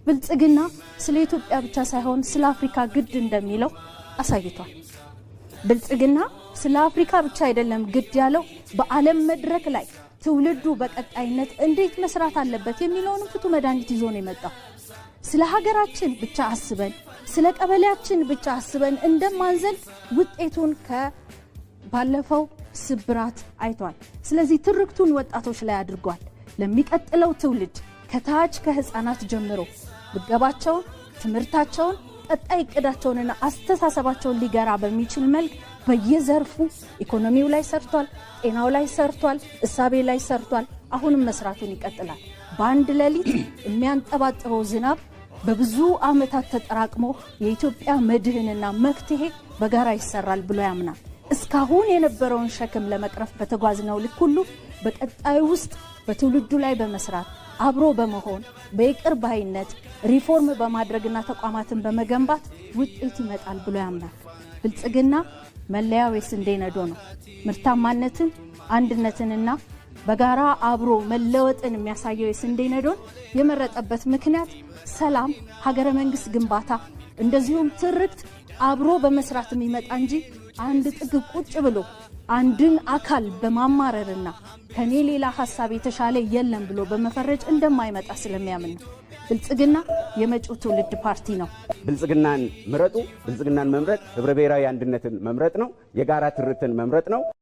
ብልጽግና ስለ ኢትዮጵያ ብቻ ሳይሆን ስለ አፍሪካ ግድ እንደሚለው አሳይቷል። ብልጽግና ስለ አፍሪካ ብቻ አይደለም ግድ ያለው በዓለም መድረክ ላይ ትውልዱ በቀጣይነት እንዴት መስራት አለበት የሚለውን ፍቱ መድኃኒት ይዞ ነው የመጣው። ስለ ሀገራችን ብቻ አስበን ስለ ቀበሌያችን ብቻ አስበን እንደማንዘል ውጤቱን ከባለፈው ስብራት አይቷል። ስለዚህ ትርክቱን ወጣቶች ላይ አድርጓል። ለሚቀጥለው ትውልድ ከታች ከህፃናት ጀምሮ ብገባቸውን፣ ትምህርታቸውን፣ ቀጣይ እቅዳቸውንና አስተሳሰባቸውን ሊገራ በሚችል መልክ በየዘርፉ ኢኮኖሚው ላይ ሰርቷል፣ ጤናው ላይ ሰርቷል፣ እሳቤ ላይ ሰርቷል። አሁንም መስራቱን ይቀጥላል። በአንድ ሌሊት የሚያንጠባጥበው ዝናብ በብዙ ዓመታት ተጠራቅሞ የኢትዮጵያ መድህንና መፍትሄ በጋራ ይሰራል ብሎ ያምናል። እስካሁን የነበረውን ሸክም ለመቅረፍ በተጓዝነው ልክ ሁሉ በቀጣዩ ውስጥ በትውልዱ ላይ በመስራት አብሮ በመሆን በይቅር ባይነት ሪፎርም በማድረግና ተቋማትን በመገንባት ውጤት ይመጣል ብሎ ያምናል። ብልጽግና መለያው የስንዴ ነዶ ነው። ምርታማነትን፣ አንድነትንና በጋራ አብሮ መለወጥን የሚያሳየው የስንዴ ነዶን የመረጠበት ምክንያት ሰላም፣ ሀገረ መንግስት ግንባታ እንደዚሁም ትርክት አብሮ በመስራት የሚመጣ እንጂ አንድ ጥግ ቁጭ ብሎ አንድን አካል በማማረርና ከኔ ሌላ ሐሳብ የተሻለ የለም ብሎ በመፈረጅ እንደማይመጣ ስለሚያምን ነው። ብልጽግና የመጪው ትውልድ ፓርቲ ነው። ብልጽግናን ምረጡ። ብልጽግናን መምረጥ ህብረ ብሔራዊ አንድነትን መምረጥ ነው። የጋራ ትርክትን መምረጥ ነው።